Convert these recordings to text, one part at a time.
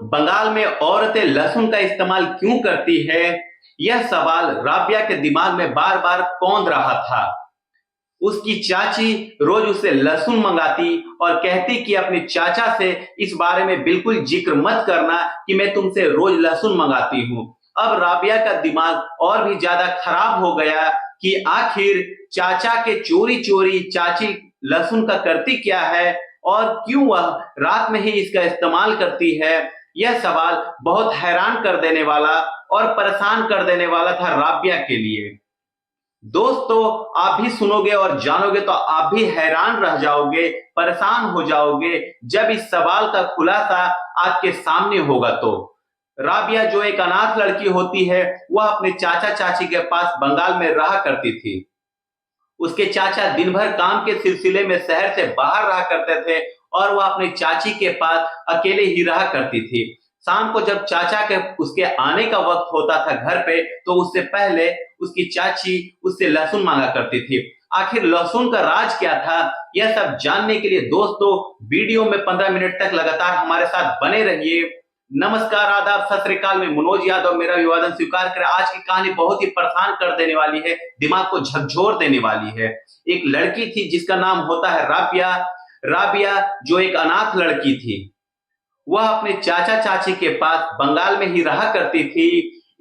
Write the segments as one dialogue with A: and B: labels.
A: बंगाल में औरतें लहसुन का इस्तेमाल क्यों करती है? यह सवाल राबिया के दिमाग में बार बार कौंध रहा था। उसकी चाची रोज उससे लहसुन मंगाती और कहती कि अपने चाचा से इस बारे में बिल्कुल जिक्र मत करना कि मैं तुमसे रोज लहसुन मंगाती हूँ। अब राबिया का दिमाग और भी ज्यादा खराब हो गया कि आखिर चाचा के चोरी चोरी चाची लहसुन का करती क्या है और क्यों वह रात में ही इसका इस्तेमाल करती है। यह सवाल बहुत हैरान कर देने वाला और परेशान कर देने वाला था राबिया के लिए। दोस्तों, आप भी सुनोगे और जानोगे तो आप भी हैरान रह जाओगे, परेशान हो जाओगे जब इस सवाल का खुलासा आपके सामने होगा। तो राबिया जो एक अनाथ लड़की होती है, वह अपने चाचा चाची के पास बंगाल में रहा करती थी। उसके चाचा दिन भर काम के सिलसिले में शहर से बाहर रहा करते थे और वह अपनी चाची के पास अकेले ही रहा करती थी। शाम को जब चाचा के उसके आने का वक्त होता था घर पे, तो उससे पहले उसकी चाची उससे लहसुन मांगा करती थी। आखिर लहसुन का राज क्या था, यह सब जानने के लिए दोस्तों वीडियो में 15 मिनट तक लगातार हमारे साथ बने रहिए। नमस्कार, आदाब, सत श्री अकाल। मैं मनोज यादव, मेरा अभिवादन स्वीकार करें। आज की कहानी बहुत ही परेशान कर देने वाली है, दिमाग को झकझोर देने वाली है। एक लड़की थी जिसका नाम होता है राबिया। राबिया जो एक अनाथ लड़की थी, वह अपने चाचा चाची के पास बंगाल में ही रहा करती थी।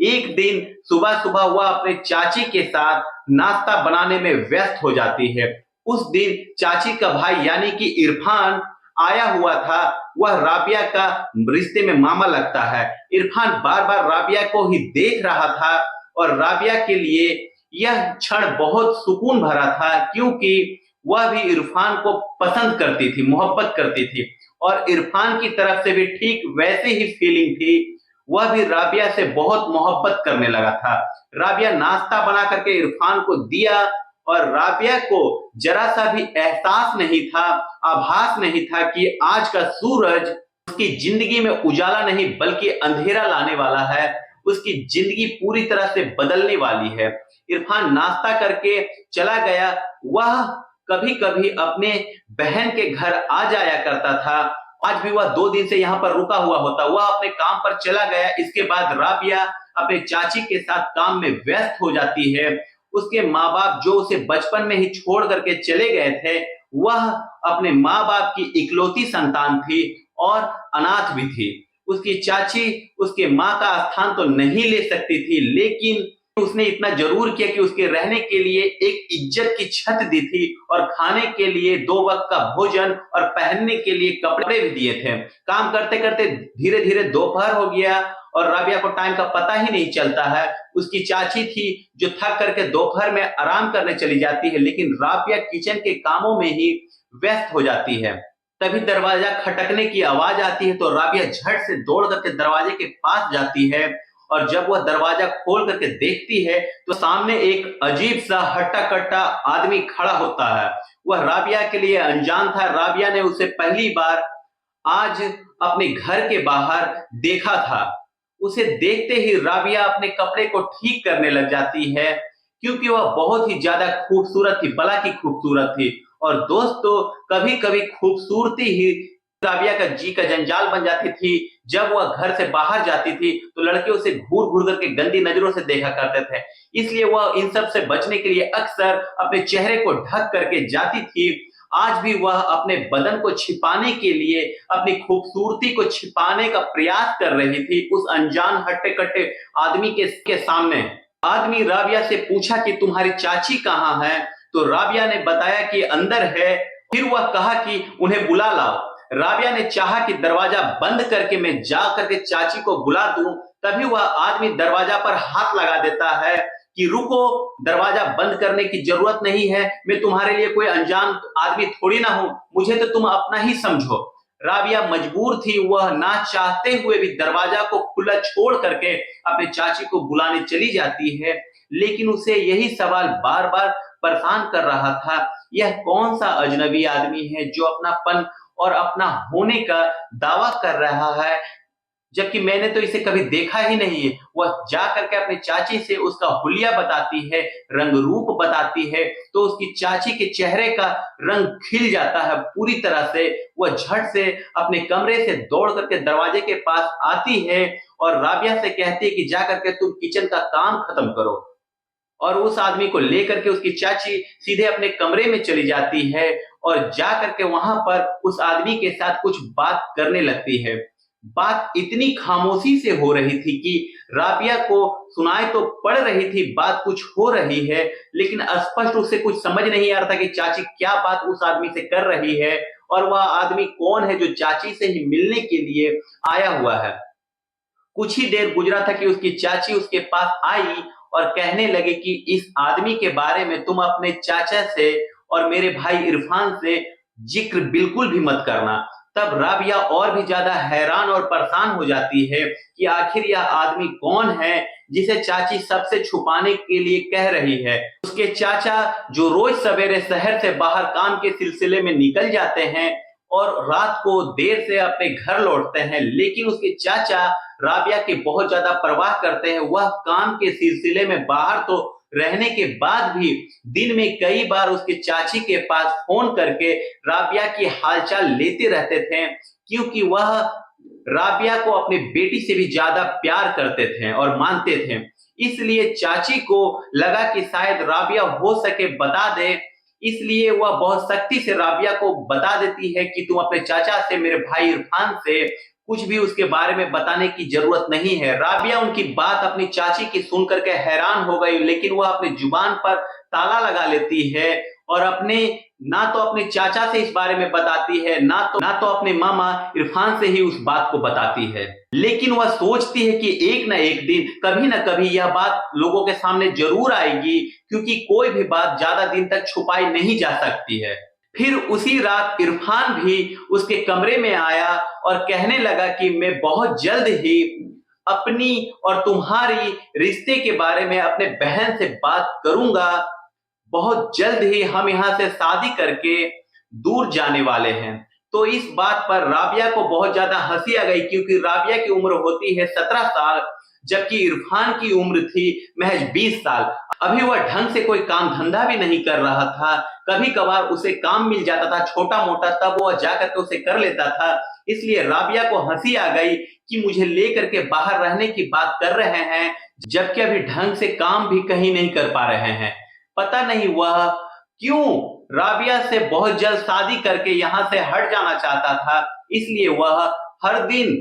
A: एक दिन सुबह सुबह वह अपने चाची के साथ नाश्ता बनाने में व्यस्त हो जाती है। उस दिन चाची का भाई यानी कि इरफान आया हुआ था। वह राबिया का रिश्ते में मामा लगता है। इरफान बार बार राबिया को ही देख रहा था और राबिया के लिए यह क्षण बहुत सुकून भरा था, क्योंकि वह भी इरफान को पसंद करती थी, मोहब्बत करती थी और इरफान की तरफ से भी ठीक वैसे ही फीलिंग थी। वह भी राबिया से बहुत मोहब्बत करने लगा था। राबिया नाश्ता बना करके इरफान को दिया और राबिया को जरा सा भी एहसास नहीं था, आभास नहीं था कि आज का सूरज उसकी जिंदगी में उजाला नहीं बल्कि अंधेरा लाने वाला है। उसकी जिंदगी पूरी तरह से बदलने वाली है। इरफान नाश्ता करके चला गया। वह कभी कभी अपने बहन के घर आ जाया करता था। आज भी वह 2 दिन से यहाँ पर रुका हुआ होता। वह अपने काम पर चला गया। इसके बाद राबिया अपने चाची के साथ काम में व्यस्त हो जाती है। उसके माँ बाप जो उसे बचपन में ही छोड़ करके चले गए थे, वह अपने माँ बाप की इकलौती संतान थी और अनाथ भी थी। उसकी चाची उसके माँ का स्थान तो नहीं ले सकती थी, लेकिन उसने इतना जरूर किया कि उसके रहने के लिए एक इज्जत की छत दी थी और खाने के लिए 2 वक्त का भोजन और पहनने के लिए कपड़े भी दिए थे। काम करते करते धीरे धीरे दोपहर हो गया और राबिया को टाइम का पता ही नहीं चलता है। उसकी चाची थी जो थक करके दोपहर में आराम करने चली जाती है, लेकिन राबिया किचन के कामों में ही व्यस्त हो जाती है। तभी दरवाजा खटकने की आवाज आती है तो राबिया झट से दौड़ करके दरवाजे के पास जाती है और जब वह दरवाजा खोल करके देखती है तो सामने एक अजीब सा हट्टा कट्टा आदमी खड़ा होता है। वह राबिया के लिए अनजान था। राबिया ने उसे पहली बार आज अपने घर के बाहर देखा था। उसे देखते ही राबिया अपने कपड़े को ठीक करने लग जाती है, क्योंकि वह बहुत ही ज्यादा खूबसूरत थी, बला की खूबसूरत थी। और दोस्तों, कभी कभी खूबसूरती ही राबिया का जी का जंजाल बन जाती थी। जब वह घर से बाहर जाती थी तो लड़के उसे घूर घूर करके गंदी नजरों से देखा करते थे। इसलिए वह इन सब से बचने के लिए अक्सर अपने चेहरे को ढक करके जाती थी। आज भी वह अपने बदन को छिपाने के लिए, अपनी खूबसूरती को छिपाने का प्रयास कर रही थी उस अनजान हट्टे कट्टे आदमी के सामने। आदमी राबिया से पूछा कि तुम्हारी चाची कहाँ है? तो राबिया ने बताया कि अंदर है। फिर वह कहा कि उन्हें बुला लाओ। राबिया ने चाहा कि दरवाजा बंद करके मैं जा करके चाची को बुला दूं, तभी वह आदमी दरवाजा पर हाथ लगा देता है कि रुको, दरवाजा बंद करने की जरूरत नहीं है, मैं तुम्हारे लिए कोई अनजान आदमी थोड़ी ना हूं, मुझे तो तुम अपना ही समझो। राबिया मजबूर थी, वह ना चाहते हुए भी दरवाजा को खुला छोड़ करके अपने चाची को बुलाने चली जाती है। लेकिन उसे यही सवाल बार बार परेशान कर रहा था, यह कौन सा अजनबी आदमी है जो अपनापन और अपना होने का दावा कर रहा है, जबकि मैंने तो इसे कभी देखा ही नहीं है। वह जा करके अपनी चाची से उसका हुलिया बताती है, रंग रूप बताती है, तो उसकी चाची के चेहरे का रंग खिल जाता है पूरी तरह से। वह झट से अपने कमरे से दौड़ करके दरवाजे के पास आती है और राबिया से कहती है कि जा करके तुम किचन का काम खत्म करो। और उस आदमी को लेकर के उसकी चाची सीधे अपने कमरे में चली जाती है और जा करके वहां पर उस आदमी के साथ कुछ बात करने लगती है। बात इतनी खामोशी से हो रही थी कि राबिया को सुनाई तो पड़ रही थी, बात कुछ हो रही है, लेकिन स्पष्ट उसे कुछ समझ नहीं आ रहा था कि चाची क्या बात उस आदमी से कर रही है और वह आदमी कौन है जो चाची से ही मिलने के लिए आया हुआ है। कुछ ही देर गुजरा था कि उसकी चाची उसके पास आई और कहने लगे कि इस आदमी के बारे में तुम अपने चाचा से और मेरे भाई इरफान से जिक्र बिल्कुल भी मत करना। तब राबिया और भी ज्यादा हैरान और परेशान हो जाती है कि आखिर यह आदमी कौन है जिसे चाची सबसे छुपाने के लिए कह रही है। उसके चाचा जो रोज सवेरे शहर से बाहर काम के सिलसिले में निकल जाते हैं और रात को देर से अपने घर लौटते हैं, लेकिन उसके चाचा राबिया की बहुत ज्यादा परवाह करते हैं। वह काम के सिलसिले में बाहर तो रहने के बाद भी दिन में कई बार उसके चाची के पास फोन करके राबिया की हालचाल लेते रहते थे, क्योंकि वह राबिया को अपनी बेटी से भी ज्यादा प्यार करते थे और मानते थे। इसलिए चाची को लगा कि शायद राबिया हो सके बता दे, इसलिए वह बहुत सख्ती से राबिया को बता देती है कि तुम अपने चाचा से, मेरे भाई इरफान से कुछ भी उसके बारे में बताने की जरूरत नहीं है। राबिया उनकी बात अपनी चाची की सुन करके हैरान हो गई, लेकिन वह अपनी जुबान पर ताला लगा लेती है और ना तो अपने चाचा से इस बारे में बताती है, ना तो अपने मामा इरफान से ही उस बात को बताती है। लेकिन वह सोचती है कि एक ना एक दिन कभी ना कभी यह बात लोगों के सामने जरूर आएगी, क्योंकि कोई भी बात ज्यादा दिन तक छुपाई नहीं जा सकती है। फिर उसी रात इरफान भी उसके कमरे में आया और कहने लगा कि मैं बहुत जल्द ही अपनी और तुम्हारी रिश्ते के बारे में अपने बहन से बात करूंगा। बहुत जल्द ही हम यहाँ से शादी करके दूर जाने वाले हैं। तो इस बात पर राबिया को बहुत ज्यादा हंसी आ गई, क्योंकि राबिया की उम्र होती है 17 साल, जबकि इरफान की उम्र थी महज 20 साल। अभी वह ढंग से कोई काम धंधा भी नहीं कर रहा था। कभी कभार उसे काम मिल जाता था छोटा मोटा, तब वह जाकर के उसे कर लेता था। इसलिए राबिया को हंसी आ गई कि मुझे लेकर के बाहर रहने की बात कर रहे हैं, जबकि अभी ढंग से काम भी कहीं नहीं कर पा रहे हैं। पता नहीं वह क्यों राबिया से बहुत जल्द शादी करके यहाँ से हट जाना चाहता था। इसलिए वह हर दिन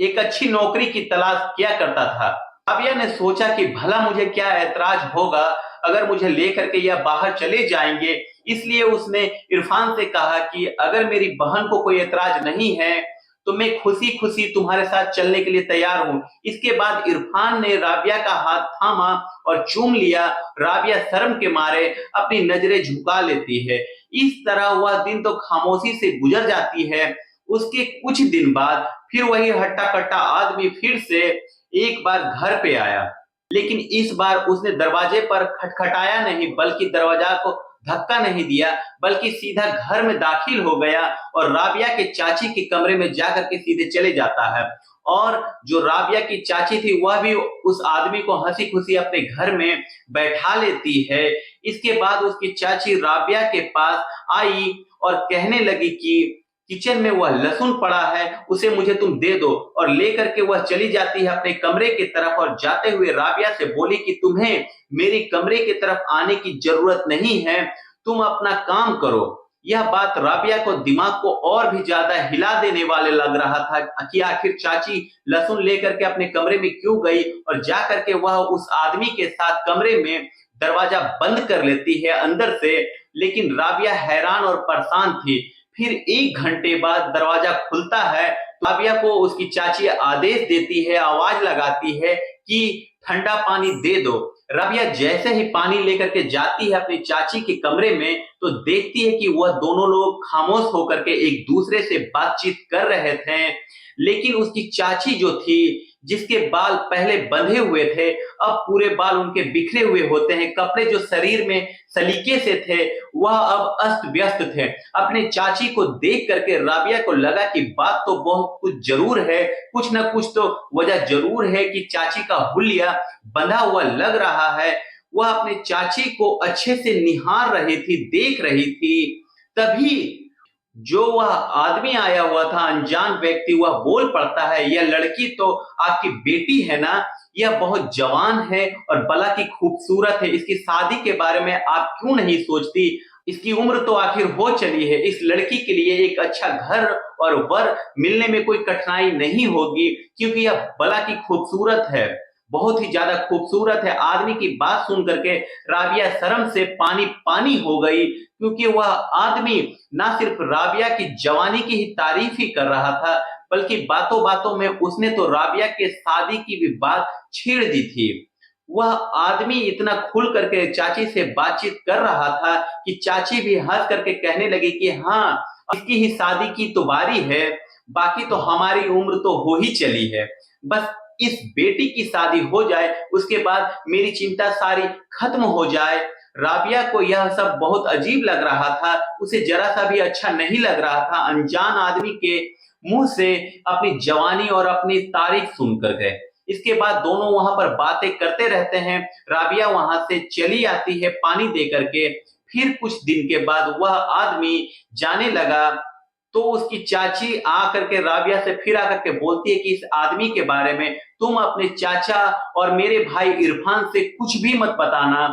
A: एक अच्छी नौकरी की तलाश किया करता था। राबिया ने सोचा कि भला मुझे क्या ऐतराज होगा अगर मुझे लेकर के यह बाहर चले जाएंगे। इसलिए उसने इरफान से कहा कि अगर मेरी बहन को कोई ऐतराज नहीं है तो मैं खुशी खुशी तुम्हारे साथ चलने के लिए तैयार हूं। इसके बाद इरफान ने राबिया का हाथ थामा और चूम लिया। राबिया शर्म के मारे अपनी नजरें झुका लेती है। इस तरह वह दिन तो खामोशी से गुजर जाती है। उसके कुछ दिन बाद फिर वही हट्टा कट्टा आदमी फिर से एक बार घर पे आया, लेकिन इस बार उसने दरवाजे पर खटखटाया नहीं, बल्कि दरवाजा को धक्का नहीं दिया, बल्कि सीधा घर में दाखिल हो गया और राबिया के चाची के कमरे में जाकर के सीधे चले जाता है। और जो राबिया की चाची थी वह भी उस आदमी को हंसी खुशी अपने घर में बैठा लेती है। इसके बाद उसकी चाची राबिया के पास आई और कहने लगी कि किचन में वह लहसुन पड़ा है, उसे मुझे तुम दे दो। और लेकर के वह चली जाती है अपने कमरे की तरफ और जाते हुए राबिया से बोली कि तुम्हें मेरी कमरे की तरफ आने की जरूरत नहीं है, तुम अपना काम करो। यह बात राबिया को दिमाग को और भी ज्यादा हिला देने वाले लग रहा था कि आखिर चाची लहसुन लेकर के अपने कमरे में क्यों गई, और जाकर के वह उस आदमी के साथ कमरे में दरवाजा बंद कर लेती है अंदर से। लेकिन राबिया हैरान और परेशान थी। फिर 1 घंटे बाद दरवाजा खुलता है। राबिया को उसकी चाची आदेश देती है, आवाज लगाती है कि ठंडा पानी दे दो। राबिया जैसे ही पानी लेकर के जाती है अपनी चाची के कमरे में, तो देखती है कि वह दोनों लोग खामोश होकर के एक दूसरे से बातचीत कर रहे थे। लेकिन उसकी चाची जो थी, जिसके बाल पहले बंधे हुए थे, अब पूरे बाल उनके बिखरे हुए होते हैं। कपड़े जो शरीर में सलीके से थे, वह अब अस्त व्यस्त थे। अपने चाची को देख करके राबिया को लगा कि बात तो बहुत कुछ जरूर है, कुछ ना कुछ तो वजह जरूर है कि चाची का हुलिया बंधा हुआ लग रहा है। वह अपने चाची को अच्छे से निहार रही थी, देख रही थी। तभी जो वह आदमी आया हुआ था, अनजान व्यक्ति, वह बोल पड़ता है, यह लड़की तो आपकी बेटी है ना? यह बहुत जवान है और भला की खूबसूरत है। इसकी शादी के बारे में आप क्यों नहीं सोचती? इसकी उम्र तो आखिर हो चली है। इस लड़की के लिए एक अच्छा घर और वर मिलने में कोई कठिनाई नहीं होगी, क्योंकि यह भला की खूबसूरत है, बहुत ही ज्यादा खूबसूरत है। आदमी की बात सुन करके राबिया शर्म से पानी पानी हो गई, क्योंकि वह आदमी ना सिर्फ राबिया की जवानी की ही तारीफ ही कर रहा था, बल्कि बातों बातों में उसने तो राबिया के शादी की भी बात छेड़ दी थी। वह आदमी इतना खुल करके चाची से बातचीत कर रहा था कि चाची भी हंस करके कहने लगी कि हाँ, इसकी ही शादी की तो बारी है, बाकी तो हमारी उम्र तो हो ही चली है। बस इस बेटी की शादी हो जाए, उसके बाद मेरी चिंता सारी खत्म हो जाए। राबिया को यह सब बहुत अजीब लग रहा था, उसे जरा सा भी अच्छा नहीं लग रहा था अनजान आदमी के मुंह से अपनी जवानी और अपनी तारीफ सुनकर गए। इसके बाद दोनों वहां पर बातें करते रहते हैं। राबिया वहां से चली आती है पानी दे करके। फिर कुछ दिन के बाद वह आदमी जाने लगा, तो उसकी चाची आकर के राबिया से फिर आकर के बोलती है कि इस आदमी के बारे में तुम अपने चाचा और मेरे भाई इरफान से कुछ भी मत बताना,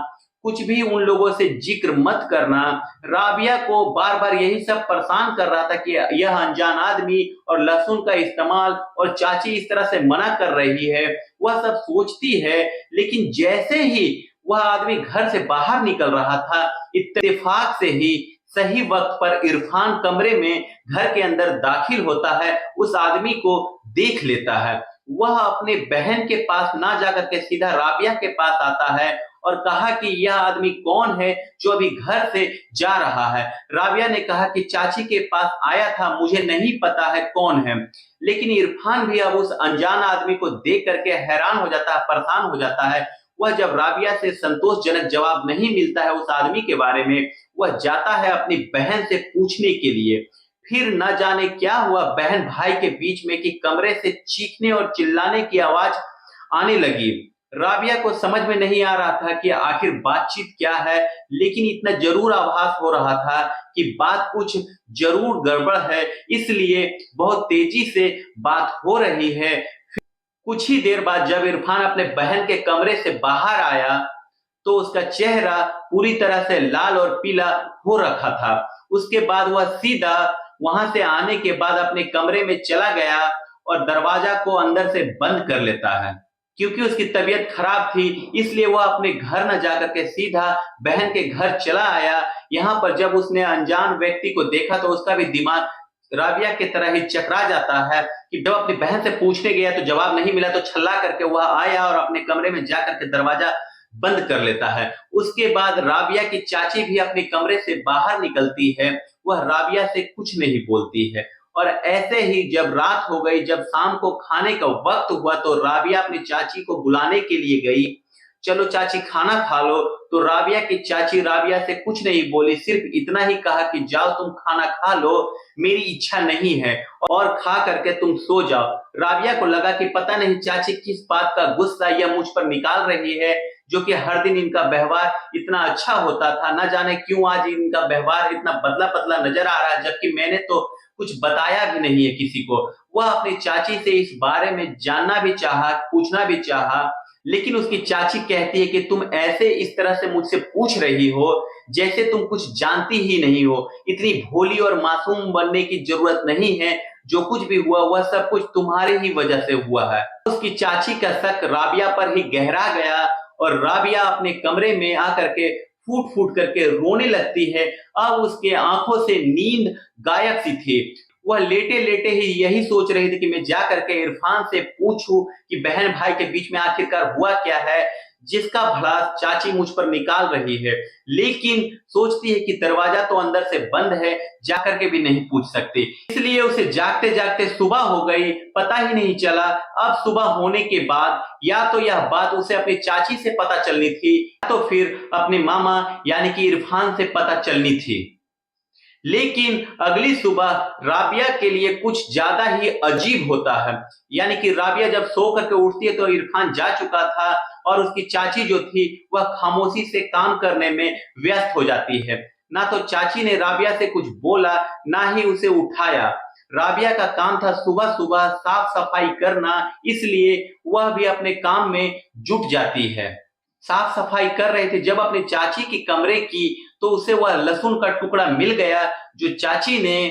A: कुछ भी उन लोगों से जिक्र मत करना। राबिया को बार बार यही सब परेशान कर रहा था कि यह अनजान आदमी और लहसुन का इस्तेमाल, और चाची इस तरह से मना कर रही है, वह सब सोचती है। लेकिन जैसे ही वह आदमी घर से बाहर निकल रहा था, इत्तेफाक से ही सही वक्त पर इरफान कमरे में घर के अंदर दाखिल होता है, उस आदमी को देख लेता है। वह अपने बहन के पास ना जाकर के सीधा राबिया के पास आता है और कहा कि यह आदमी कौन है जो अभी घर से जा रहा है। राबिया ने कहा कि चाची के पास आया था, मुझे नहीं पता है कौन है। लेकिन इरफान भी अब उस अनजान आदमी को देख करके हैरान हो जाता है, परेशान हो जाता है। वह जब राबिया से संतोषजनक जवाब नहीं मिलता है उस आदमी के बारे में, वह जाता है अपनी बहन से पूछने के लिए। फिर न जाने क्या हुआ बहन भाई के बीच में कि कमरे से चीखने और चिल्लाने की आवाज आने लगी। राबिया को समझ में नहीं आ रहा था कि आखिर बातचीत क्या है, लेकिन इतना जरूर आभास हो रहा था कि बात कुछ जरूर गड़बड़ है, इसलिए बहुत तेजी से बात हो रही है। कुछ ही देर बाद जब इरफान अपने बहन के कमरे से बाहर आया, तो उसका चेहरा पूरी तरह से लाल और पीला हो रखा था। उसके बाद वह सीधा वहां से आने के बाद अपने कमरे में चला गया और दरवाजा को अंदर से बंद कर लेता है। क्योंकि उसकी तबीयत खराब थी, इसलिए वह अपने घर न जाकर के सीधा बहन के घर चला आया। यहाँ पर जब उसने अनजान व्यक्ति को देखा तो उसका भी दिमाग राबिया की तरह ही चकरा जाता है कि जब अपनी बहन से पूछने गया तो जवाब नहीं मिला, तो छल्ला करके वह आया और अपने कमरे में जाकर के दरवाजा बंद कर लेता है। उसके बाद राबिया की चाची भी अपने कमरे से बाहर निकलती है, वह राबिया से कुछ नहीं बोलती है। और ऐसे ही जब रात हो गई, जब शाम को खाने का वक्त हुआ, तो राबिया अपनी चाची को बुलाने के लिए गई। चलो चाची खाना खा लो। तो राबिया की चाची राबिया से कुछ नहीं बोली, सिर्फ इतना ही कहा कि जाओ तुम खाना खा लो, मेरी इच्छा नहीं है, और खा करके तुम सो जाओ। राबिया को लगा कि पता नहीं चाची किस बात का गुस्सा यह मुझ पर निकाल रही है, जो कि हर दिन इनका व्यवहार इतना अच्छा होता था, न जाने क्यों आज इनका व्यवहार इतना बदला बदला नजर आ रहा है, जबकि मैंने तो कुछ बताया भी नहीं है किसी को। वह अपनी चाची से इस बारे में जानना भी चाहा, पूछना भी चाहा, लेकिन उसकी चाची कहती है कि तुम ऐसे इस तरह से मुझसे पूछ रही हो जैसे तुम कुछ जानती ही नहीं हो। इतनी भोली और मासूम बनने की जरूरत नहीं है, जो कुछ भी हुआ वह सब कुछ तुम्हारी ही वजह से हुआ है। उसकी चाची का शक राबिया पर ही गहरा गया और राबिया अपने कमरे में आकर के फूट फूट करके रोने लगती है। अब उसके आंखों से नींद गायब सी थी। वह लेटे लेटे ही यही सोच रही थी कि मैं जा करके इरफान से पूछूं कि बहन भाई के बीच में आखिरकार हुआ क्या है। जिसका भड़ास चाची मुझ पर निकाल रही है, लेकिन सोचती है कि दरवाजा तो अंदर से बंद है, जाकर के भी नहीं पूछ सकती। इसलिए उसे जागते जागते सुबह हो गई, पता ही नहीं चला। अब सुबह होने के बाद या तो यह बात उसे अपनी चाची से पता चलनी थी या तो फिर अपने मामा यानी कि इरफान से पता चलनी थी। लेकिन अगली सुबह राबिया के लिए कुछ ज्यादा ही अजीब होता है। यानी कि राबिया जब सो करके उठती है तो इरफान जा चुका था और उसकी चाची जो थी वह खामोशी से काम करने में व्यस्त हो जाती है। ना तो चाची ने राबिया से कुछ बोला, ना ही उसे उठाया। राबिया का काम था सुबह सुबह साफ सफाई करना, इसलिए वह भी अपने काम में जुट जाती है। साफ सफाई कर रहे थे जब अपने चाची के कमरे की, तो उसे वह लहसुन का टुकड़ा मिल गया जो चाची ने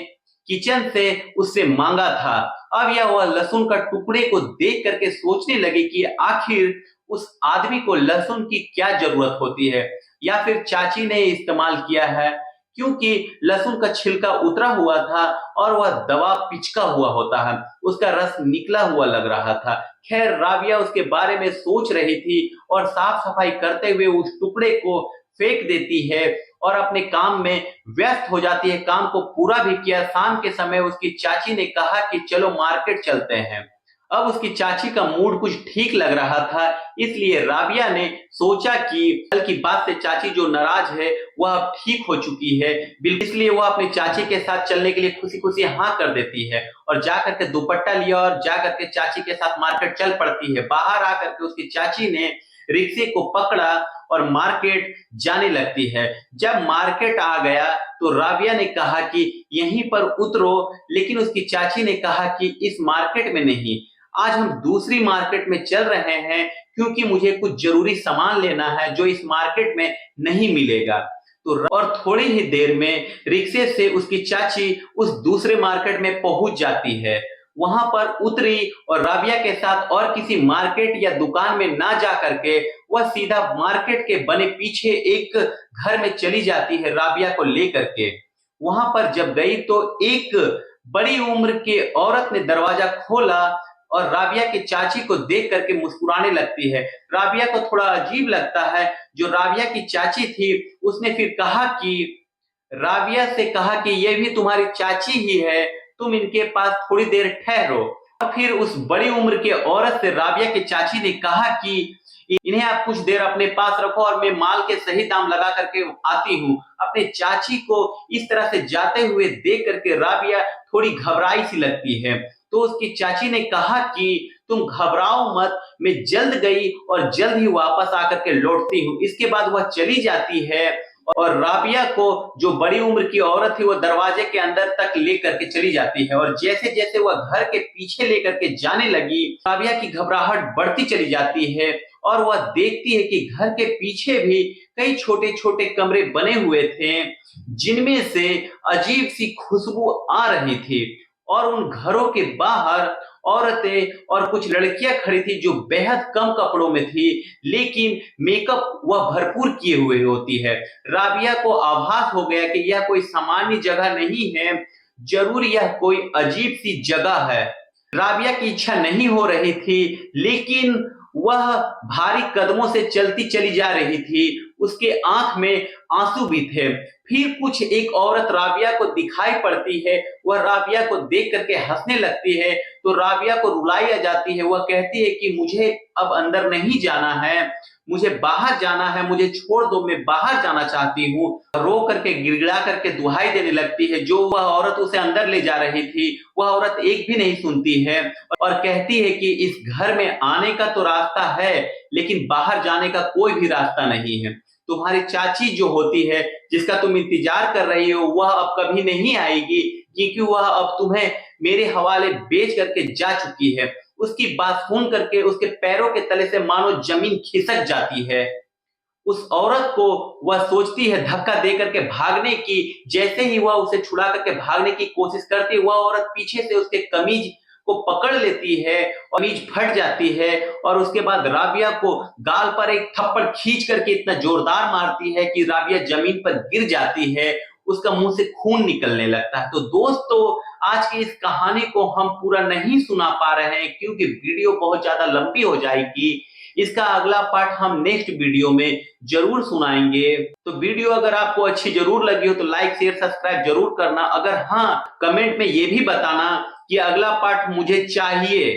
A: किचन से उससे मांगा था। अब यह वह लहसुन का टुकड़े को देख करके सोचने लगी कि आखिर उस आदमी को लहसुन की क्या जरूरत होती है, या फिर चाची ने इस्तेमाल किया है, क्योंकि लहसुन का छिलका उतरा हुआ था और वह दवा पिचका हुआ होता है, उसका रस निकला हुआ लग रहा था। खैर राबिया उसके बारे में सोच रही थी और साफ सफाई करते हुए उस टुकड़े को फेंक देती है और अपने काम में व्यस्त हो जाती है। काम को पूरा भी किया। शाम के समय उसकी चाची ने कहा कि चलो मार्केट चलते हैं। अब उसकी चाची का मूड कुछ ठीक लग रहा था, इसलिए राबिया ने सोचा कि कल की बात से चाची जो नाराज है वह अब ठीक हो चुकी है, बिल्कुल। इसलिए वह अपनी चाची के साथ चलने के लिए खुशी खुशी हाँ कर देती है और जा करके दुपट्टा लिया और जा करके चाची के साथ मार्केट चल पड़ती है। बाहर आकर के उसकी चाची ने रिक्शे को पकड़ा और मार्केट जाने लगती है। जब मार्केट आ गया तो राबिया ने कहा कि यहीं पर उतरो, लेकिन उसकी चाची ने कहा कि इस मार्केट में नहीं, आज हम दूसरी मार्केट में चल रहे हैं, क्योंकि मुझे कुछ जरूरी सामान लेना है जो इस मार्केट में नहीं मिलेगा। तो और थोड़ी ही देर में रिक्शे से उसकी चाची उस दूसरे मार्केट में पहुंच जाती है। वहां पर उतरी और राबिया के साथ और किसी मार्केट या दुकान में ना जा करके वह सीधा मार्केट के बने पीछे एक घर में चली जाती है राबिया को लेकर के। वहां पर जब गई तो एक बड़ी उम्र की औरत ने दरवाजा खोला और राबिया की चाची को देख करके मुस्कुराने लगती है। राबिया को थोड़ा अजीब लगता है। जो राबिया की चाची थी उसने फिर कहा कि राबिया से कहा कि ये भी तुम्हारी चाची ही है, तुम इनके पास थोड़ी देर ठहरो। और फिर उस बड़ी उम्र की औरत से राबिया की चाची ने कहा कि इन्हें आप कुछ देर अपने पास रखो और मैं माल के सही दाम लगा करके आती हूँ। अपने चाची को इस तरह से जाते हुए देख करके राबिया थोड़ी घबराई सी लगती है। तो उसकी चाची ने कहा कि तुम घबराओ मत, मैं जल्द गई और जल्द ही वापस आकर के लौटती हूँ। इसके बाद वह चली जाती है और राबिया को जो बड़ी उम्र की औरत थी वो दरवाजे के अंदर तक लेकर के चली जाती है। और जैसे जैसे वह घर के पीछे लेकर के जाने लगी, राबिया की घबराहट बढ़ती चली जाती है और वह देखती है कि घर के पीछे भी कई छोटे छोटे कमरे बने हुए थे, जिनमें से अजीब सी खुशबू आ रही थी। और उन घरों के बाहर औरतें और कुछ लड़कियां खड़ी थी जो बेहद कम कपड़ों में थी, लेकिन मेकअप वह भरपूर किए हुए होती है। राबिया को आभास हो गया कि यह कोई सामान्य जगह नहीं है, जरूर यह कोई अजीब सी जगह है। राबिया की इच्छा नहीं हो रही थी, लेकिन वह भारी कदमों से चलती चली जा रही थी। उसके आंख में आंसू भी थे। फिर कुछ एक औरत राबिया को दिखाई पड़ती है। वह राबिया को देख करके हंसने लगती है, तो राबिया को रुलाई आ जाती है। वह कहती है कि मुझे अब अंदर नहीं जाना है, मुझे बाहर जाना है, मुझे छोड़ दो, मैं बाहर जाना चाहती हूँ। रो करके गिड़गिड़ा करके दुहाई देने लगती है। जो वह औरत उसे अंदर ले जा रही थी वह औरत एक भी नहीं सुनती है और कहती है कि इस घर में आने का तो रास्ता है, लेकिन बाहर जाने का कोई भी रास्ता नहीं है। तुम्हारी चाची जो होती है, जिसका तुम इंतजार कर रही हो, वह अब कभी नहीं आएगी, क्योंकि वह अब तुम्हें मेरे हवाले बेच करके जा चुकी है। उसकी बात सुन करके उसके पैरों के तले से मानो जमीन खिसक जाती है। उस औरत को वह सोचती है धक्का दे करके भागने की। जैसे ही वह उसे छुड़ा करके भागने की कोशिश करती है, वह औरत पीछे से उसके कमीज को पकड़ लेती है और कमीज फट जाती है। और उसके बाद राबिया को गाल पर एक थप्पड़ खींच करके इतना जोरदार मारती है कि राबिया जमीन पर गिर जाती है। उसका मुंह से खून निकलने लगता है। तो दोस्तों, आज की इस कहानी को हम पूरा नहीं सुना पा रहे हैं, क्योंकि वीडियो बहुत ज्यादा लंबी हो जाएगी। इसका अगला पार्ट हम नेक्स्ट वीडियो में जरूर सुनाएंगे। तो वीडियो अगर आपको अच्छी जरूर लगी हो तो लाइक शेयर सब्सक्राइब जरूर करना। अगर हाँ, कमेंट में ये भी बताना कि अगला पार्ट मुझे चाहिए,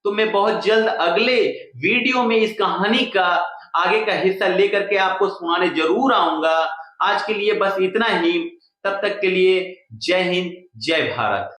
A: तो मैं बहुत जल्द अगले वीडियो में इस कहानी का आगे का हिस्सा लेकर के आपको सुनाने जरूर आऊंगा। आज के लिए बस इतना ही। तब तक के लिए जय हिंद, जय भारत।